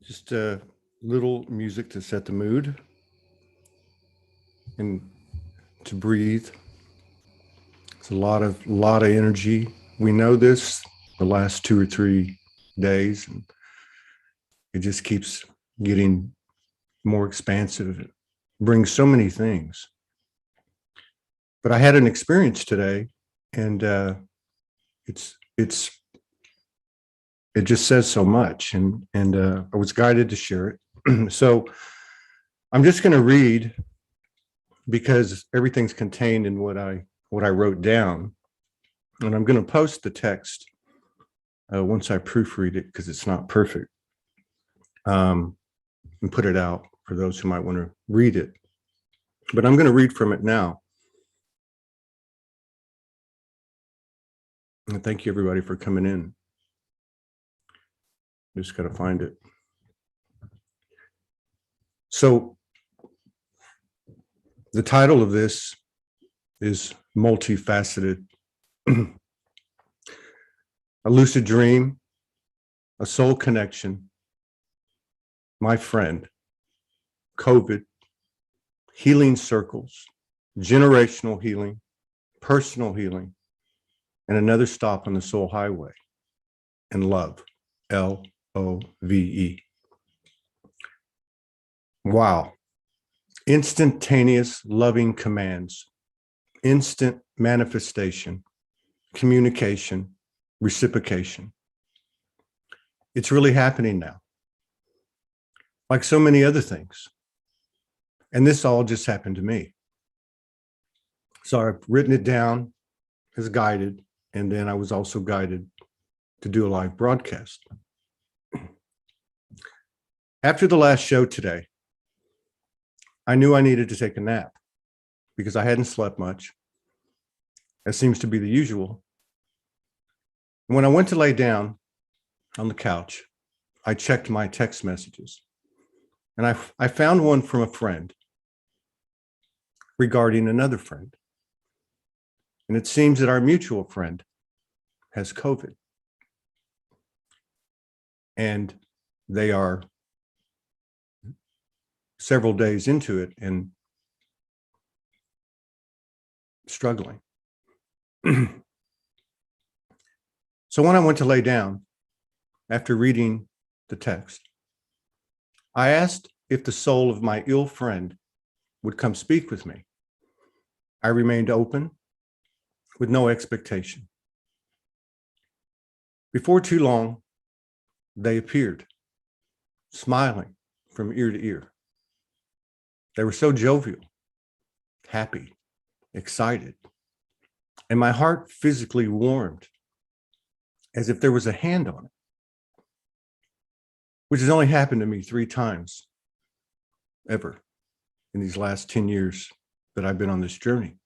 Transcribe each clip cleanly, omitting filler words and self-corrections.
Just a little music to set the mood and to breathe. It's a lot of energy. We know this the last 2 or 3 days, and it just keeps getting more expansive. It brings so many things. But I had an experience today, and it just says so much, and I was guided to share it. So I'm just going to read, because everything's contained in what I wrote down, and I'm going to post the text once I proofread it, because it's not perfect, and put it out for those who might want to read it. But I'm going to read from it now. And thank you, everybody, for coming in. Just got to find it. So the title of this is Multifaceted. A lucid dream, a soul connection, my friend, COVID, healing circles, generational healing, personal healing, and another stop on the soul highway, and love, LOVE. Wow. Instantaneous loving commands, instant manifestation, communication, reciprocation. It's really happening now, like so many other things. And this all just happened to me. So I've written it down as guided, and then I was also guided to do a live broadcast. After the last show today, I knew I needed to take a nap because I hadn't slept much. That seems to be the usual. When I went to lay down on the couch, I checked my text messages, and I found one from a friend regarding another friend. And it seems that our mutual friend has COVID. And they are several days into it and struggling. So when I went to lay down, after reading the text, I asked if the soul of my ill friend would come speak with me. I remained open with no expectation. Before too long, they appeared. smiling from ear to ear. They were so jovial, happy, excited, and my heart physically warmed as if there was a hand on it, which has only happened to me 3 times ever in these last 10 years that I've been on this journey.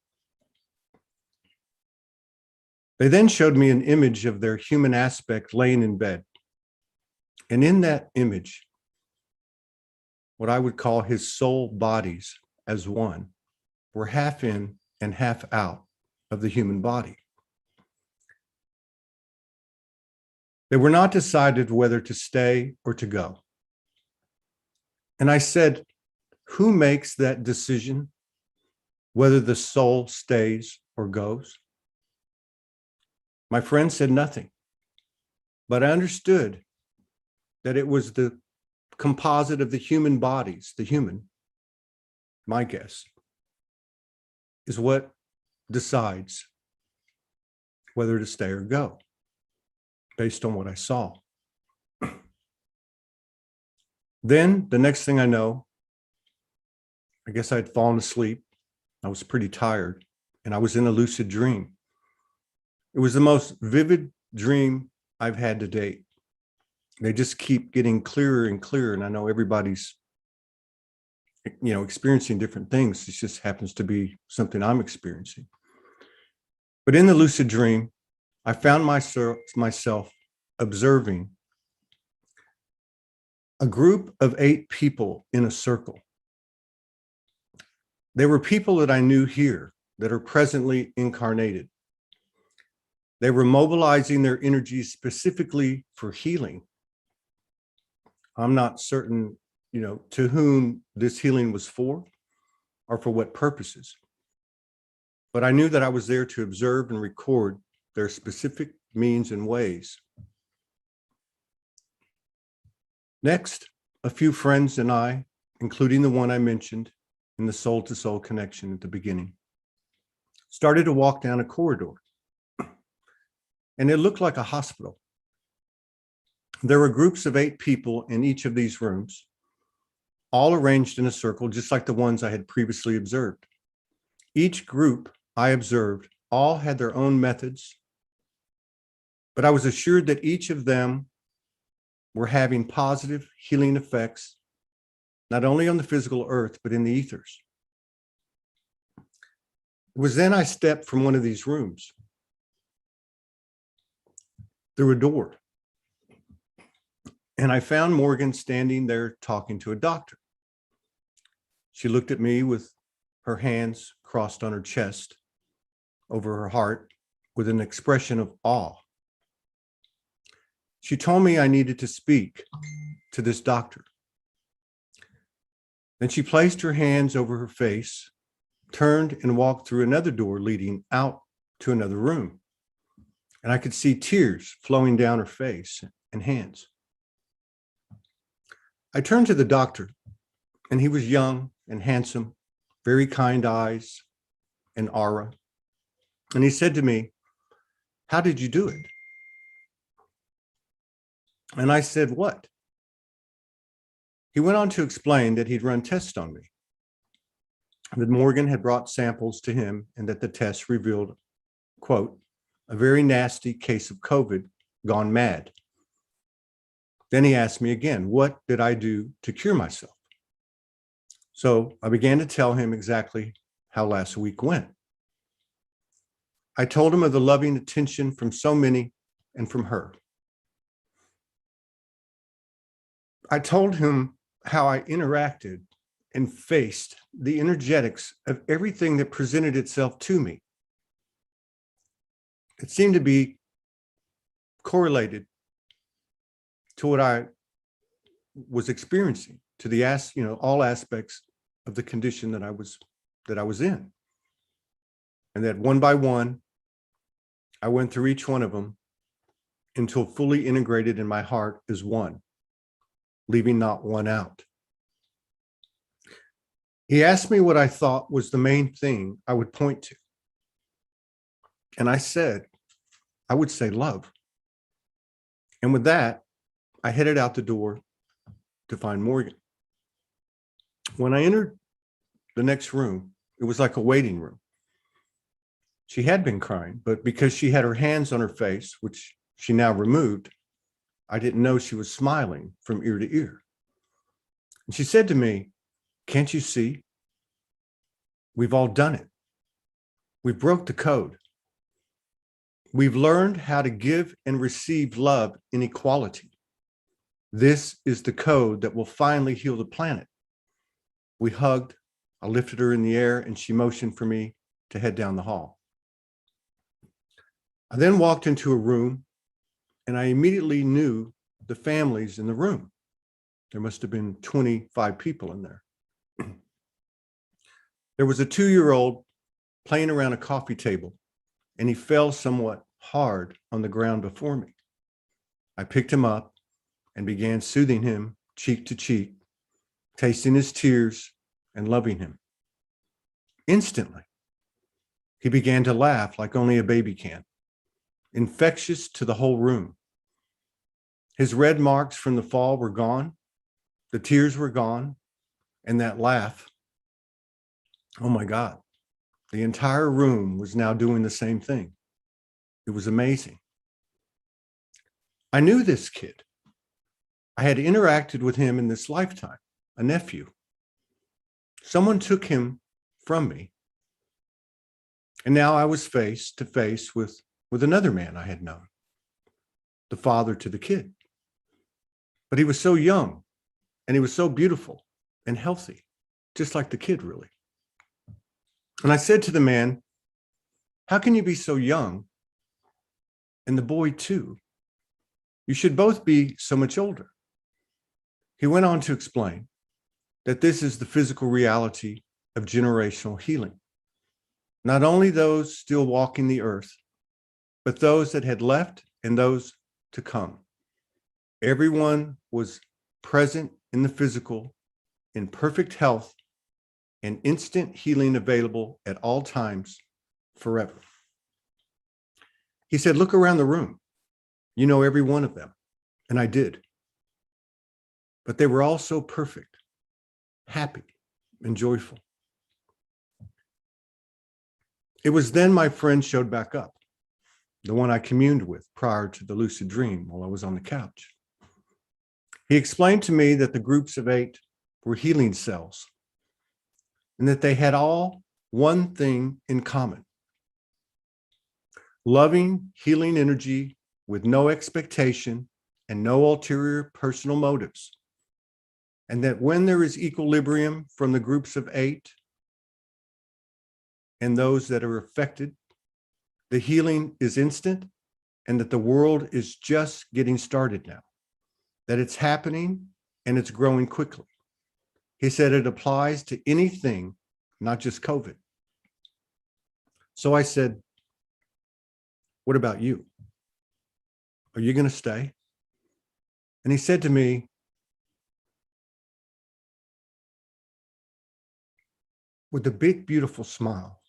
They then showed me an image of their human aspect laying in bed. And in that image, what I would call his soul bodies as one were half in and half out of the human body. They were not decided whether to stay or to go. And I said, who makes that decision, whether the soul stays or goes? My friend said nothing, but I understood that it was the composite of the human bodies, the human, my guess, is what decides whether to stay or go, based on what I saw. Then the next thing I know, I guess I'd fallen asleep. I was pretty tired, and I was in a lucid dream. It was the most vivid dream I've had to date. They just keep getting clearer and clearer, and I know everybody's, experiencing different things. It just happens to be something I'm experiencing. But in the lucid dream, I found myself observing a group of 8 people in a circle. They were people that I knew here that are presently incarnated. They were mobilizing their energies specifically for healing. I'm not certain, to whom this healing was for or for what purposes. But I knew that I was there to observe and record their specific means and ways. Next, a few friends and I, including the one I mentioned in the soul-to-soul connection at the beginning, started to walk down a corridor. And it looked like a hospital. There were groups of 8 people in each of these rooms, all arranged in a circle, just like the ones I had previously observed. Each group I observed all had their own methods, but I was assured that each of them were having positive healing effects, not only on the physical earth, but in the ethers. It was then I stepped from one of these rooms through a door, and I found Morgan standing there talking to a doctor. She looked at me with her hands crossed on her chest over her heart with an expression of awe. She told me I needed to speak to this doctor. Then she placed her hands over her face, turned and walked through another door leading out to another room. And I could see tears flowing down her face and hands. I turned to the doctor, and he was young and handsome, very kind eyes and aura. And he said to me, "How did you do it?" And I said, "What?" He went on to explain that he'd run tests on me, that Morgan had brought samples to him, and that the tests revealed, quote, "a very nasty case of COVID gone mad." Then he asked me again, what did I do to cure myself? So I began to tell him exactly how last week went. I told him of the loving attention from so many and from her. I told him how I interacted and faced the energetics of everything that presented itself to me. It seemed to be correlated to what I was experiencing, to the all aspects of the condition that I was in. And that one by one, I went through each one of them until fully integrated in my heart as one, leaving not one out. He asked me what I thought was the main thing I would point to. And I said, I would say love. And with that, I headed out the door to find Morgan. When I entered the next room, it was like a waiting room. She had been crying, but because she had her hands on her face, which she now removed, I didn't know she was smiling from ear to ear. And she said to me, "Can't you see? We've all done it. We broke the code. We've learned how to give and receive love in equality. This is the code that will finally heal the planet." We hugged. I lifted her in the air and she motioned for me to head down the hall. I then walked into a room and I immediately knew the families in the room. There must have been 25 people in there. There was a 2-year-old playing around a coffee table and he fell somewhat hard on the ground before me. I picked him up and began soothing him cheek to cheek, tasting his tears and loving him. Instantly, he began to laugh like only a baby can, infectious to the whole room. His red marks from the fall were gone, the tears were gone, and that laugh, oh my God, the entire room was now doing the same thing. It was amazing. I knew this kid. I had interacted with him in this lifetime, a nephew. Someone took him from me, and now I was face to face with another man I had known, the father to the kid. But he was so young, and he was so beautiful and healthy, just like the kid, really. And I said to the man, "How can you be so young? And the boy too. You should both be so much older." He went on to explain that this is the physical reality of generational healing. Not only those still walking the earth, but those that had left and those to come. Everyone was present in the physical, in perfect health, and instant healing available at all times, forever. He said, "Look around the room. You know every one of them." And I did. But they were all so perfect, happy, and joyful. It was then my friend showed back up, the one I communed with prior to the lucid dream while I was on the couch. He explained to me that the groups of 8 were healing cells and that they had all one thing in common: loving, healing energy with no expectation and no ulterior personal motives. And that when there is equilibrium from the groups of 8 and those that are affected, the healing is instant, and that the world is just getting started now, that it's happening and it's growing quickly. He said it applies to anything, not just COVID. So I said, "What about you? Are you going to stay?" And he said to me, with a big, beautiful smile,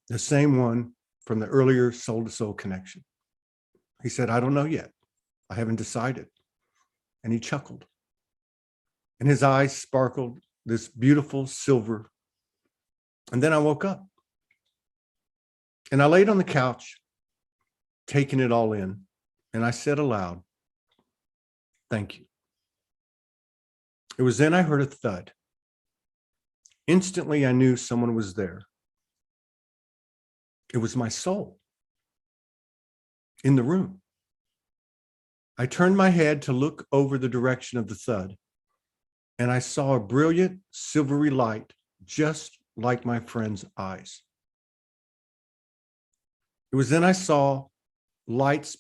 the same one from the earlier soul-to-soul connection. He said, "I don't know yet. I haven't decided." And he chuckled. And his eyes sparkled this beautiful silver. And then I woke up. And I laid on the couch, taking it all in. And I said aloud, "Thank you." It was then I heard a thud. Instantly, I knew someone was there. It was my soul in the room. I turned my head to look over the direction of the thud, and I saw a brilliant silvery light, just like my friend's eyes. It was then I saw lights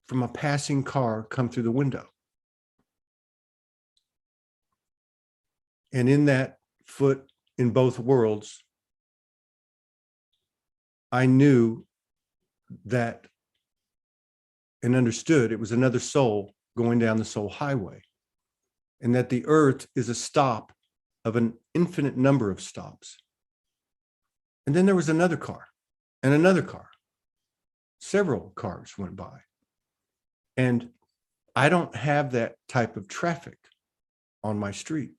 from a passing car come through the window. And in that foot in both worlds, I knew that and understood it was another soul going down the soul highway, and that the earth is a stop of an infinite number of stops. And then there was another car and another car. Several cars went by. And I don't have that type of traffic on my street.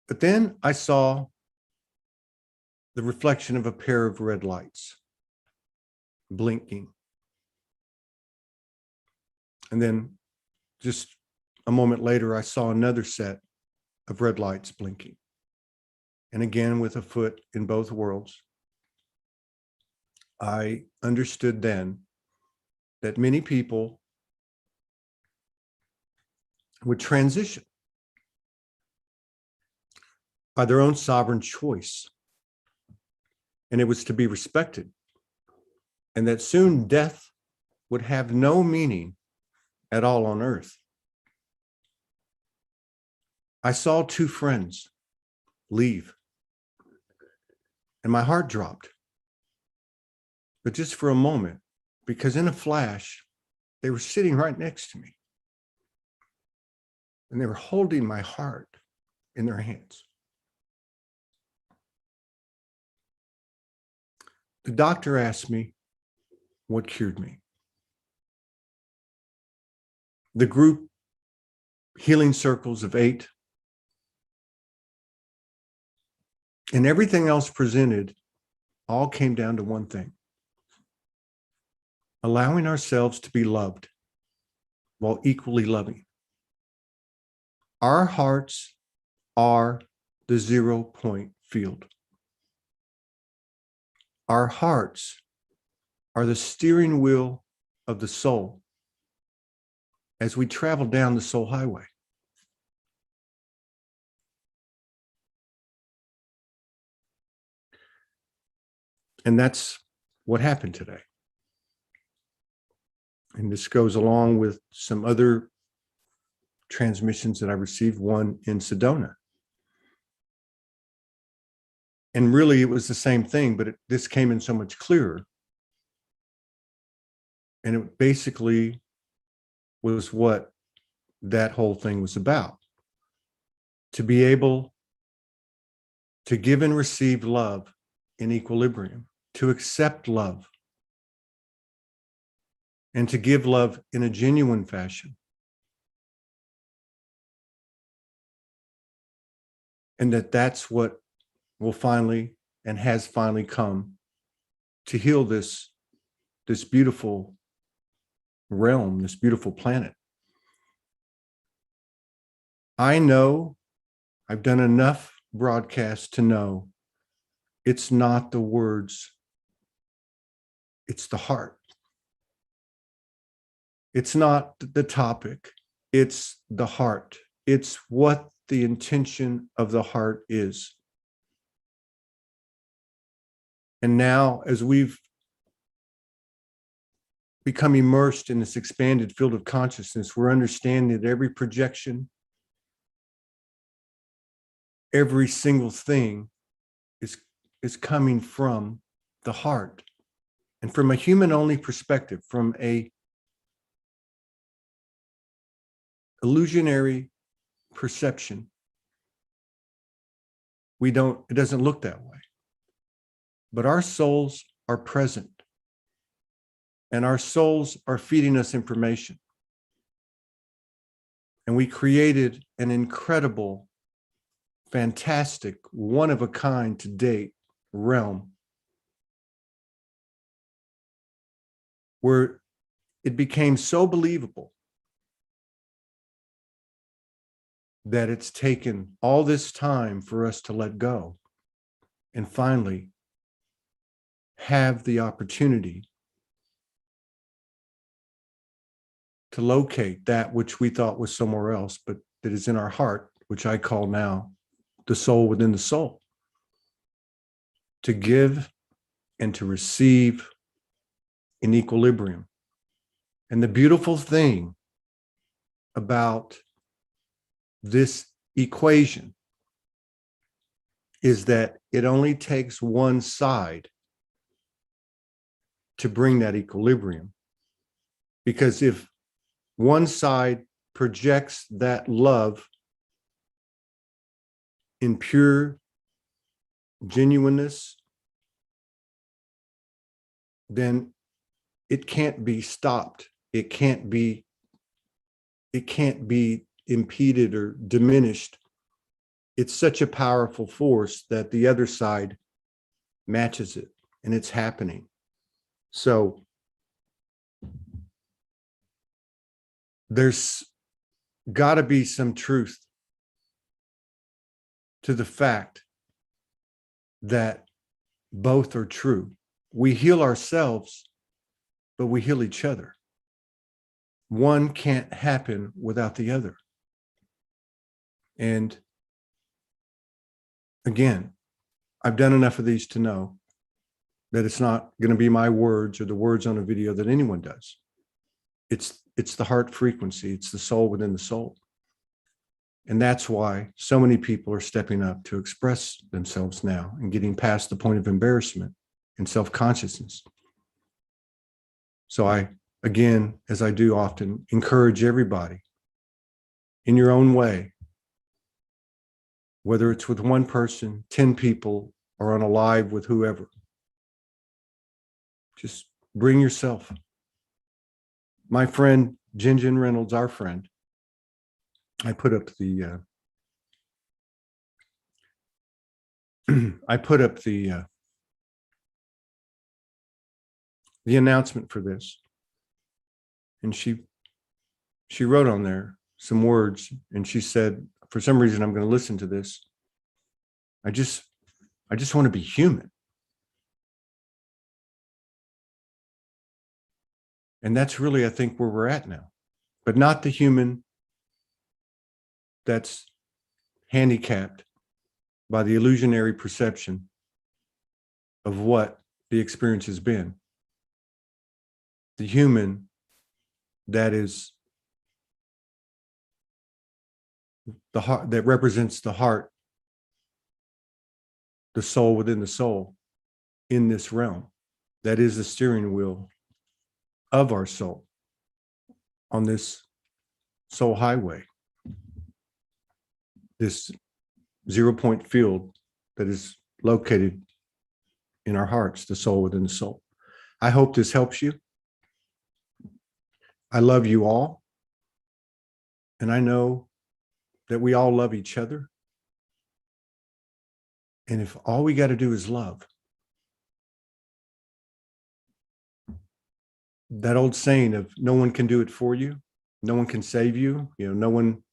But then I saw the reflection of a pair of red lights blinking. And then just a moment later, I saw another set of red lights blinking. And again, with a foot in both worlds, I understood then that many people would transition by their own sovereign choice. And it was to be respected. And that soon death would have no meaning at all on earth. I saw two friends leave, and my heart dropped. But just for a moment, because in a flash, they were sitting right next to me. And they were holding my heart in their hands. The doctor asked me what cured me. The group healing circles of 8 and everything else presented all came down to one thing: allowing ourselves to be loved while equally loving. Our hearts are the 0-point field. Our hearts are the steering wheel of the soul as we travel down the soul highway. And that's what happened today. And this goes along with some other transmissions that I received, one in Sedona. And really it was the same thing, but this came in so much clearer. And it basically was what that whole thing was about. To be able to give and receive love in equilibrium, to accept love, and to give love in a genuine fashion. And that's what will finally and has finally come to heal this beautiful realm, this beautiful planet. I know I've done enough broadcasts to know it's not the words, it's the heart. It's not the topic, it's the heart. It's what the intention of the heart is. And now, as we've become immersed in this expanded field of consciousness, we're understanding that every projection, every single thing is coming from the heart. And from a human-only perspective, from a illusionary perception, it doesn't look that way. But our souls are present, and our souls are feeding us information. And we created an incredible, fantastic, one-of-a-kind to date realm where it became so believable that it's taken all this time for us to let go and finally have the opportunity to locate that which we thought was somewhere else, but that is in our heart, which I call now the soul within the soul. To give and to receive in equilibrium. And the beautiful thing about this equation is that it only takes one side to bring that equilibrium. Because if one side projects that love in pure genuineness, then it can't be stopped. It can't be impeded or diminished. It's such a powerful force that the other side matches it, and it's happening. So there's got to be some truth to the fact that both are true. We heal ourselves, but we heal each other. One can't happen without the other. And again, I've done enough of these to know that it's not going to be my words or the words on a video that anyone does. It's the heart frequency. It's the soul within the soul. And that's why so many people are stepping up to express themselves now and getting past the point of embarrassment and self-consciousness. So I, again, as I do often, encourage everybody in your own way, whether it's with one person, 10 people, or on a live with whoever, just bring yourself. My friend, Jinjin Reynolds, our friend, I put up the the announcement for this, and she wrote on there some words, and she said, for some reason, I'm going to listen to this. I just want to be human. And that's really, I think, where we're at now, but not the human that's handicapped by the illusionary perception of what the experience has been. The human that is the heart, that represents the heart, the soul within the soul in this realm, that is the steering wheel of our soul on this soul highway, this 0-point field that is located in our hearts, the soul within the soul. I hope this helps you. I love you all. And I know that we all love each other. And if all we got to do is love, that old saying of no one can do it for you, no one can save you, no one.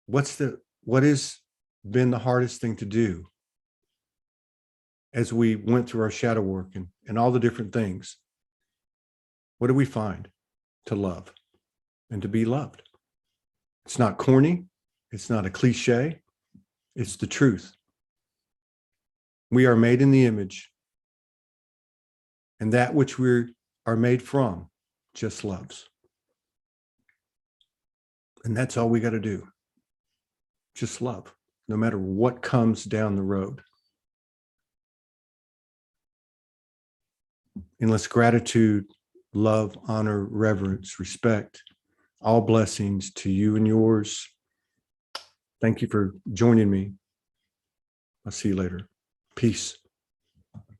What has been the hardest thing to do as we went through our shadow work and all the different things? What do we find? To love and to be loved. It's not corny. It's not a cliche. It's the truth. We are made in the image, and that which we are made from just loves. And that's all we got to do. Just love, no matter what comes down the road. Endless gratitude, love, honor, reverence, respect, all blessings to you and yours. Thank you for joining me. I'll see you later. Peace.